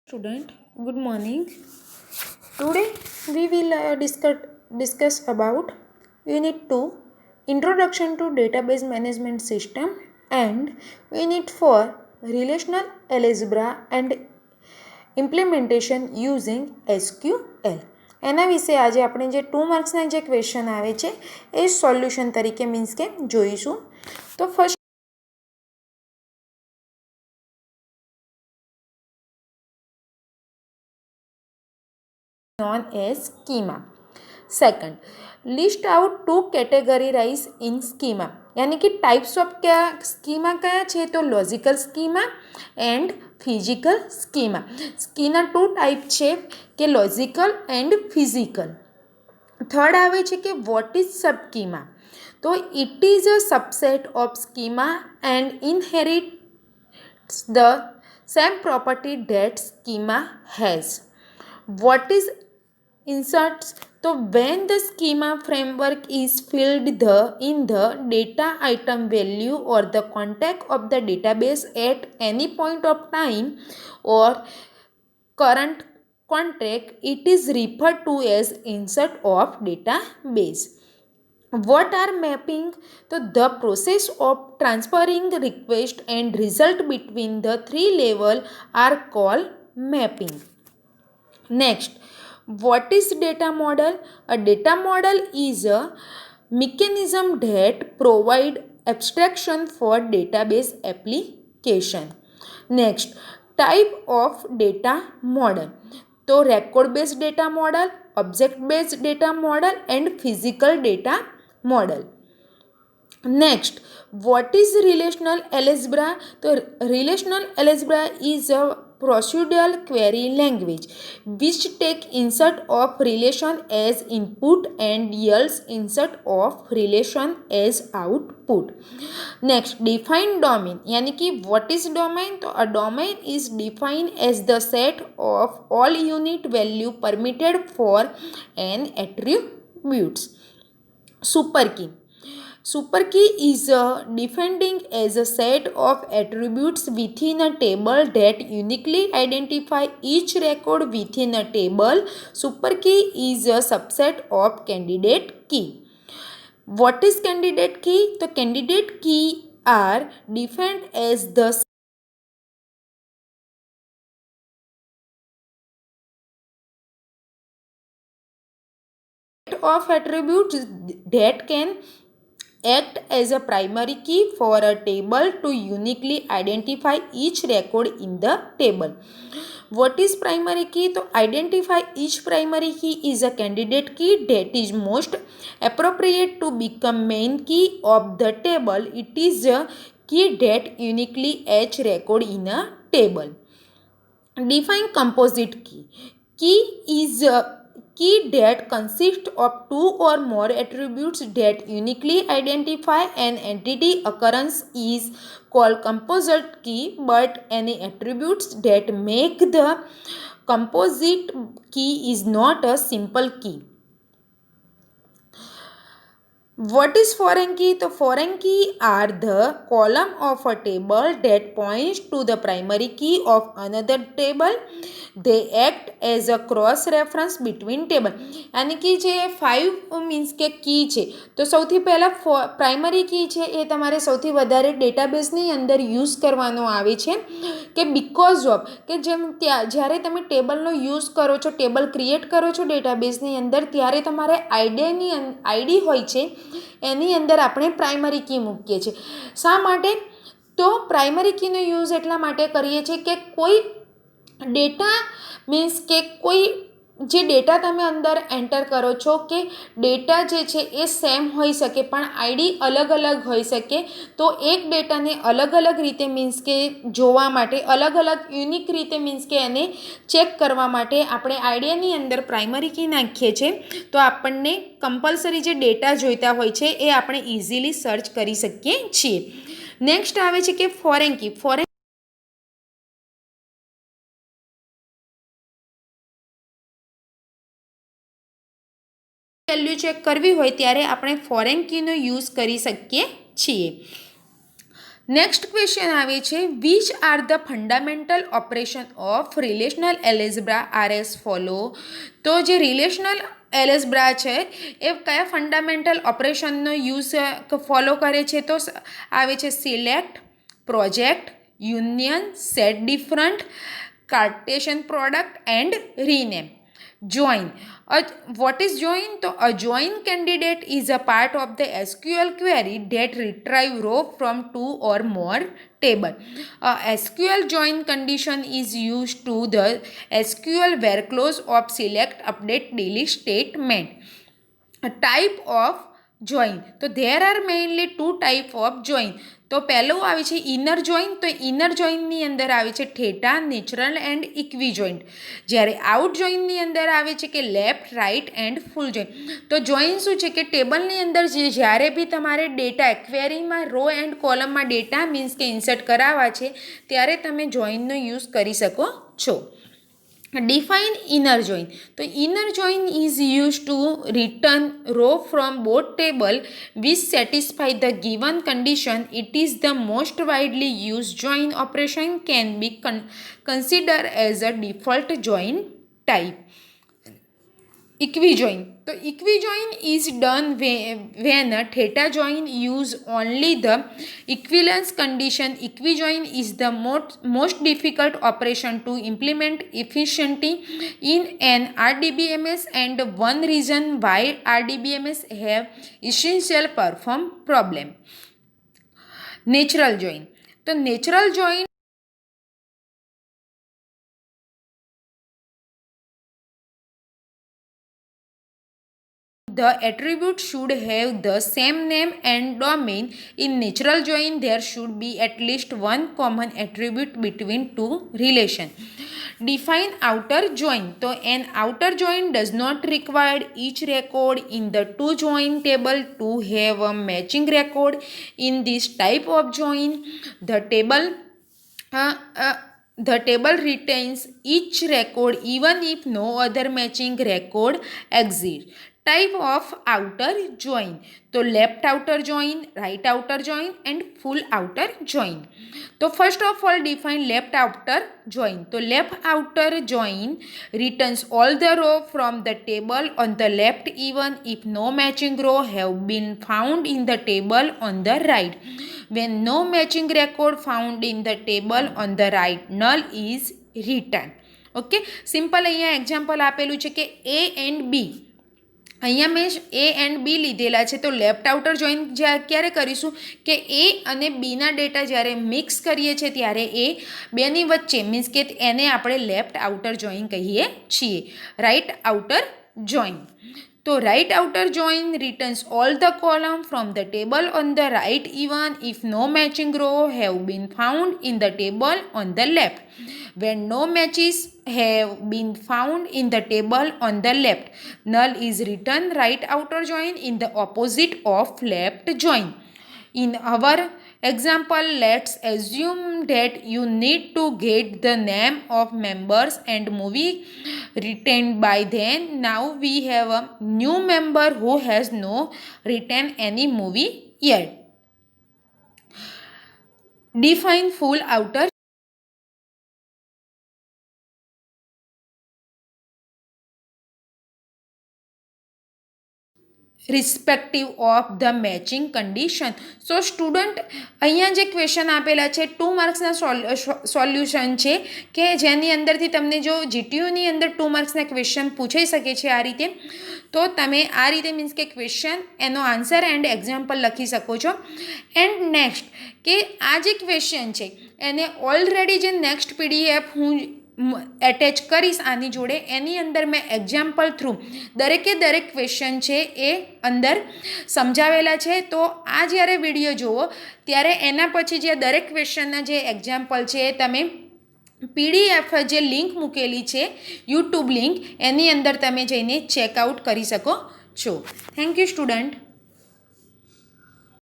Student, good morning. Today we will discuss about Unit 2 Introduction to Database Management System and Unit 4 Relational Algebra and Implementation Using SQL. એના વિશે આજે આપણે જે 2 માર્ક્સના જે question આવે છે એ સોલ્યુશન તરીકે મીન્સ કે જોઈશું. તો first known as schema. Second, list out two categorize in schema. यानी कि टाइप्स ऑफ क्या स्कीमा क्या है तो logical schema and physical schema. Schema two type है कि लॉजिकल एंड फिजिकल. थर्ड आवे छे कि व्हाट इज सब स्कीमा. तो it is a subset of schema and inherits the same property that schema has. What is inserts. So when the schema framework is filled in the data item value or the contact of the database at any point of time or current contact, it is referred to as insert of database. What are mapping? So the process of transferring request and result between the three level are called mapping. Next, what is data model? A data model is a mechanism that provide abstraction for database application. Next, type of data model. So record based data model, object based data model and physical data model. Next, what is relational algebra? So relational algebra is a procedural query language which take insert of relation as input and yields insert of relation as output. Next, define domain. यानी कि what is domain? तो a domain is defined as the set of all unit value permitted for an attributes. Super key. Super key is defined as a set of attributes within a table that uniquely identify each record within a table. Super key is a subset of candidate key. What is candidate key? The candidate key are defined as the set of attributes that can act as a primary key for a table to uniquely identify each record in the table. What is primary key? To identify each primary key is a candidate key that is most appropriate to become main key of the table. It is a key that uniquely adds record in a table. Define composite key. Key is a key that consists of two or more attributes that uniquely identify an entity. Occurrence is called composite key, but any attributes that make the composite key is not a simple key. What is foreign key? The foreign key are the column of a table that points to the primary key of another table. They act as a cross reference between table. यानी कि जे 5 means के की છે તો સૌથી પહેલાં primary key છે એ તમારે સૌથી વધારે ડેટાબેઝની અંદર યુઝ કરવાનો આવે છે કે બીકોઝ ઓફ કે જેમ જ્યારે તમે ટેબલનો યુઝ કરો છો, ટેબલ ક્રિએટ કરો છો ડેટાબેઝની અંદર, ત્યારે તમારે આઈડી હોય છે એની અંદર આપણે પ્રાઇમરી કી મૂકીએ છીએ. શા માટે? તો પ્રાઇમરી કીનો યુઝ એટલા માટે કરીએ છીએ કે કોઈ ડેટા મીન્સ કે કોઈ જે ડેટા તમે અંદર એન્ટર કરો છો કે ડેટા જે છે એ સેમ હોઈ શકે પણ આઈડી અલગ અલગ હોઈ શકે. તો એક ડેટાને અલગ અલગ રીતે મીન્સ કે જોવા માટે અલગ અલગ યુનિક રીતે મીન્સ કે એને ચેક કરવા માટે આપણે આઈડિયાની અંદર પ્રાઇમરી કી નાખીએ છીએ તો આપણને કમ્પલસરી જે ડેટા જોઈતા હોય છે એ આપણે ઇઝીલી સર્ચ કરી શકીએ છીએ. નેક્સ્ટ આવે છે કે foreign key. Foreign value check કરવી હોય ત્યારે આપણે ફોરેન કીનો યુઝ કરી શકીએ છીએ. નેક્સ્ટ ક્વેશ્ચન આવે છે which are the fundamental operation of relational algebra are as follow. તો જે રિલેશનલ એલ્જેબ્રા છે એ કયા ફંડામેન્ટલ ઓપરેશનનો યુઝ ફોલો કરે છે? તો આવે છે select, project, union, set different, Cartesian product and rename. Join. What is join? So a join candidate is a part of the SQL query that retrieve row from two or more table. A SQL join condition is used to the SQL where clause of select, update, delete statement. A type of join. તો there are mainly two type of join. તો પહેલું આવે છે inner join. તો inner જોઈનની અંદર આવે છે theta, natural and equi joint. જ્યારે આઉટ જોઈનની અંદર આવે છે કે left, right and full join. તો જોઈન શું છે કે ટેબલની અંદર જ્યારે બી તમારે ડેટા ક્વેરીમાં રો એન્ડ કોલમમાં ડેટા મીન્સ કે ઇન્સર્ટ કરાવવા છે ત્યારે તમે જોઈનનો યુઝ કરી શકો છો. Define inner join. So inner join is used to return row from both table which satisfy the given condition. It is the most widely used join operation, can be considered as a default join type. Equijoin. So equijoin is done when a theta join use only the equivalence condition. Equijoin is the most difficult operation to implement efficiently in an RDBMS, and one reason why RDBMS have essential perform problem. Natural join. So natural join the attribute should have the same name and domain. In natural join, there should be at least one common attribute between two relations. Define outer join. So an outer join does not require each record in the two join table to have a matching record. In this type of join, the table retains each record even if no other matching record exists. Type of outer join. So left outer join, right outer join and full outer join. So first of all define left outer join. So left outer join returns all the row from the table on the left even if no matching row have been found in the table on the right. When no matching record found in the table on the right, null is returned. Okay, simple અહીંયા example આપેલું છે કે A and B. અહીંયા મેં A and B લીધેલા છે. તો left outer join ક્યારે કરીશું કે A અને Bના ડેટા જ્યારે મિક્સ કરીએ છીએ ત્યારે એ બેની વચ્ચે મીન્સ કે એને આપણે લેફ્ટ આઉટર જોઈન કહીએ છીએ. Right outer join. તો right outer join returns all the column from the table on the right even if no matching row have been found in the table on the left. When no matches have been found in the table on the left, null is returned. Right outer join in the opposite of left join. In our example, let's assume that you need to get the name of members and movie retained by them. Now we have a new member who has no retained any movie yet. Define full outer respective of the matching condition. So student અહીંયા જે question આપેલા છે 2 માર્ક્સના solution છે કે જેની અંદરથી તમને જો જીટીયુની અંદર 2 માર્ક્સના ક્વેશ્ચન પૂછાઈ શકે છે આ રીતે. તો તમે આ રીતે મીન્સ કે ક્વેશ્ચન એનો આન્સર એન્ડ એક્ઝામ્પલ લખી શકો છો. એન્ડ નેક્સ્ટ કે આ જે ક્વેશ્ચન છે એને ઓલરેડી જે નેક્સ્ટ પીડીએફ હું એટેચ કરીશ આની જોડે એની અંદર મેં એક્ઝામ્પલ થ્રુ દરેકે દરેક ક્વેશ્ચન છે એ અંદર સમજાવેલા છે. તો આ જ્યારે વિડીયો જુઓ ત્યારે એના પછી જે દરેક ક્વેશ્ચનના જે એક્ઝામ્પલ છે એ તમે પીડીએફ જે લિંક મૂકેલી છે યુટ્યુબ લિંક એની અંદર તમે જઈને ચેકઆઉટ કરી શકો છો. Thank you student.